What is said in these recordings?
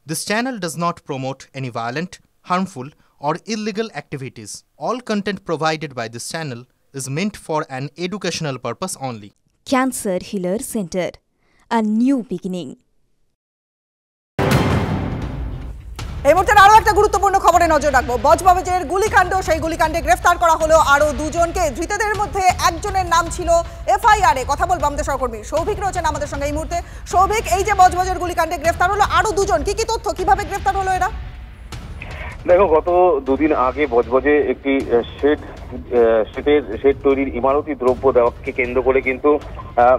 This channel does not promote any violent, harmful, or illegal activities. All content provided by this channel is meant for an educational purpose only. Cancer Healer Center, a new beginning. এই মুহূর্তে আরো একটা গুরুত্বপূর্ণ খবরে নজর রাখবো। বজবজের গুলিকাণ্ড, সেই গুলিকাণ্ডে গ্রেফতার করা হলো আরো দুজনকে। ধৃতদের মধ্যে একজনের নাম ছিল এফআইআর এ। কথা বলবো আমাদের সহকর্মী সৌভিক রয়েছেন আমাদের সঙ্গে এই মুহূর্তে। সৌভিক, এই যে বজবজের গুলিকাণ্ডে গ্রেফতার হলো আরো দুজন, কি কি তথ্য, কিভাবে গ্রেফতার হলো এরা? দেখো, গত দুদিন আগে বজবজে একটি শেড তৈরির ইমারতি দ্রব্য দেওয়াকে কেন্দ্র করে কিন্তু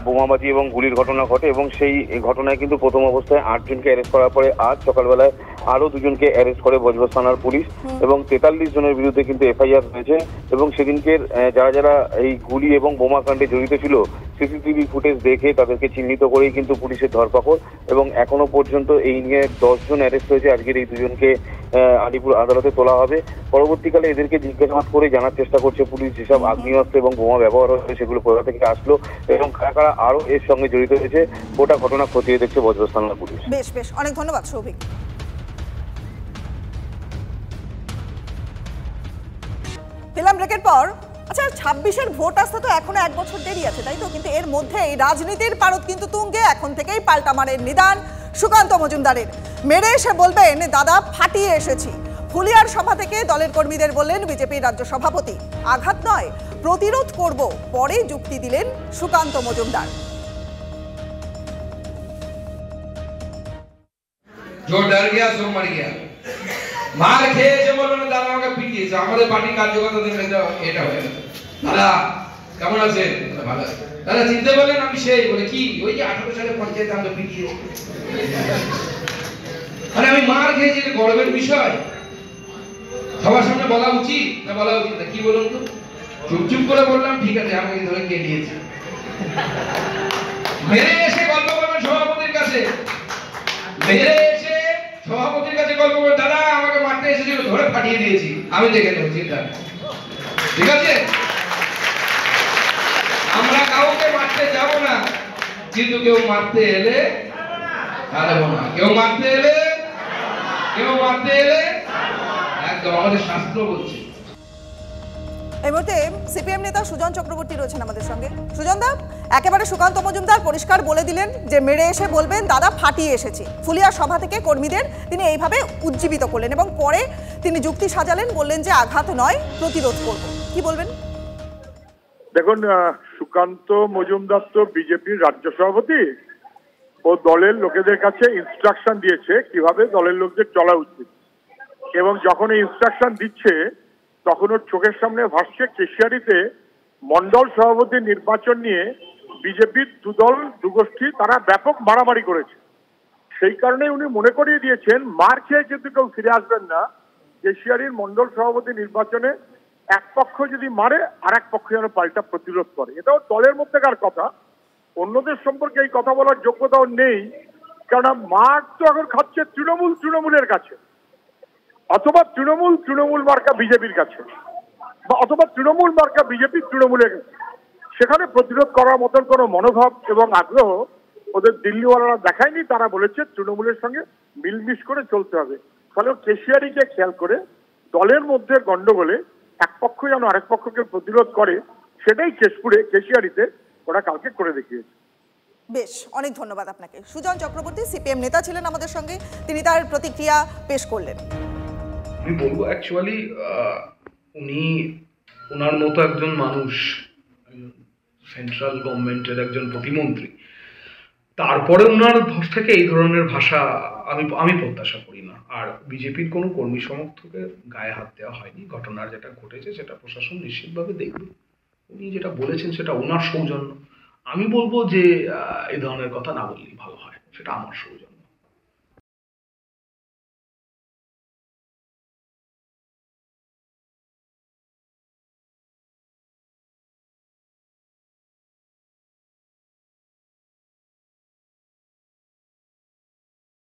বোমাবাজি এবং গুলির ঘটনা ঘটে এবং সেই ঘটনায় কিন্তু প্রথম অবস্থায় 8 জনকে অ্যারেস্ট করার পরে আজ সকালবেলায় আরো দুজনকে অ্যারেস্ট করে বজবজ থানার পুলিশ এবং 43 জনের বিরুদ্ধে কিন্তু এফআইআর হয়েছে। এবং সেদিনকের যারা যারা এই গুলি এবং বোমাকাণ্ডে জড়িত ছিল সিসিটিভি ফুটেজ দেখে তাদেরকে চিহ্নিত করেই কিন্তু পুলিশের ধরপাকড় এবং এখনো পর্যন্ত এই নিয়ে 10 জন অ্যারেস্ট হয়েছে। আজকের এই দুজনকে আলিপুর আদালতে তোলা হবে। পরবর্তীকালে এদেরকে জিজ্ঞাসাবাদ করে জানার চেষ্টা করছে পুলিশ যেসব আগ্নেয়াস্ত্র এবং বোমা ব্যবহার হয়েছে সেগুলো কোথা থেকে আসলো এবং কারা কারা আরো এর সঙ্গে জড়িত হয়েছে গোটা ঘটনা খতিয়ে দেখছে বজবজ থানার পুলিশ। বেশ বেশ, অনেক ধন্যবাদ সৌভিক। দিলাম ব্রেকের পর। আচ্ছা, 26-এর ভোট আসতে তো এখনো 1 বছর দেরি আছে, তাই তো? কিন্তু এর মধ্যেই রাজনীতির পারদ কিন্তু তুঙ্গে। এখন থেকেই পাল্টামারের নিদান সুকান্ত মজুমদারের। মেরে এসে বলবেন দাদা ফাটিয়ে এসেছি। ফুলিয়ার সভা থেকে দলের কর্মীদের বললেন বিজেপির রাজ্য সভাপতি, আঘাত নয় প্রতিরোধ করব, পরে যুক্তি দিলেন সুকান্ত মজুমদার। जो डर गया सो मर गया। मार খেয়েছে বললো না দাদা আমাকে পিটিয়েছে। আমাদের পার্টি কার্যকর্তা দিন এটা হয়ে গেল। দাদা কেমন আছেন? ভালো আছি। দাদা চিনতে বললেন আমি সেই, বলে কি ওই যে 18 সালে পঞ্চায়েতে আমাকে পিটিয়েছে। আরে আমি মার খেয়েছি, এটা গর্বের বিষয়। সবার সামনে বলা উচিত না বলা উচিত না, কি বলুন তো? চুপচুপ করে বললাম ঠিক আছে, আমাকে ধরে কেলিয়েছে। মেরে এসে গল্প করবেন সভাপতির কাছে, মেরে এসে সভাপতির কাছে গল্প করবেন দাদা আমাকে মারতে এসেছিল, ধরে ফাটিয়ে দিয়েছি, আমি দেখে নেব, চিন্তা ঠিক আছে। আমরা কাউকে মারতে যাব না, কিন্তু কেউ মারতে এলে ছাড়বো না। কেউ মারতে এলে একদম আমাদের শাস্ত্র বলছে। এই মুহূর্তে সিপিএম নেতা সুজন চক্রবর্তী রয়েছেন আমাদের সঙ্গে। সুজন দা, একেবারে সুকান্ত মজুমদার পরিষ্কার বলে দিলেন যে মেরে এসে বলবেন দাদা ফাটিয়ে এসেছি। ফুলিয়ার সভা থেকে কর্মীদের তিনি এইভাবে উজ্জীবিত করলেন এবং পরে তিনি যুক্তি সাজালেন, বললেন যে আঘাত নয় প্রতিরোধ করব। কি বলবেন? দেখুন, সুকান্ত মজুমদার তো বিজেপির রাজ্য সভাপতি। ও দলের লোকেদের কাছে ইনস্ট্রাকশন দিয়েছে কিভাবে দলের লোকদের চলা উচিত এবং যখন এই ইনস্ট্রাকশন দিচ্ছে তখন ওর চোখের সামনে ভাসছে কেশিয়ারিতে মন্ডল সভাপতি নির্বাচন নিয়ে বিজেপির দুদল দুগোষ্ঠী তারা ব্যাপক মারামারি করেছে। সেই কারণে উনি মনে করিয়ে দিয়েছেন মার খেয়ে কিন্তু কেউ ফিরে আসবেন না। কেশিয়ারির মন্ডল সভাপতি নির্বাচনে এক পক্ষ যদি মারে আর এক পক্ষ যেন পাল্টা প্রতিরোধ করে। এটাও দলের মধ্যেকার কথা, অন্যদের সম্পর্কে এই কথা বলার যোগ্যতাও নেই। কেননা মার তো এখন খাচ্ছে তৃণমূলের কাছে, অথবা তৃণমূল মার্কা বিজেপির কাছে, বা অথবা তৃণমূল মার্কা বিজেপি তৃণমূলের কাছে। সেখানে প্রতিরোধ করার মতন কোনো মনোভাব এবং আগ্রহ ওদের দিল্লিওয়ালারা দেখায়নি। তারা বলেছে তৃণমূলের সঙ্গে মিলমিশ করে চলতে হবে। ফলে কেশিয়ারিকে খেয়াল করে দলের মধ্যে গন্ডগোলে এক পক্ষ যেন আরেক পক্ষকে প্রতিরোধ করে, সেটাই কেশিয়ারিতে ওরা কালকে করে দেখিয়েছে। বেশ, অনেক ধন্যবাদ আপনাকে। সুজন চক্রবর্তী সিপিএম নেতা ছিলেন আমাদের সঙ্গে, তিনি তার প্রতিক্রিয়া পেশ করলেন। আমি বলবো অ্যাকচুয়ালি ওনার মতো একজন মানুষ, সেন্ট্রাল গভর্নমেন্টের একজন প্রতিমন্ত্রী, তারপরে ওনার থেকে এই ধরনের ভাষা আমি প্রত্যাশা করি না। আর বিজেপির কোনো কর্মী সমর্থকের গায়ে হাত দেওয়া হয়নি। ঘটনার যেটা ঘটেছে সেটা প্রশাসন নিশ্চিতভাবে দেখবে। উনি যেটা বলেছেন সেটা ওনার সৌজন্য। আমি বলবো যে এই ধরনের কথা না বললেই ভালো হয়, সেটা আমার সৌজন্য।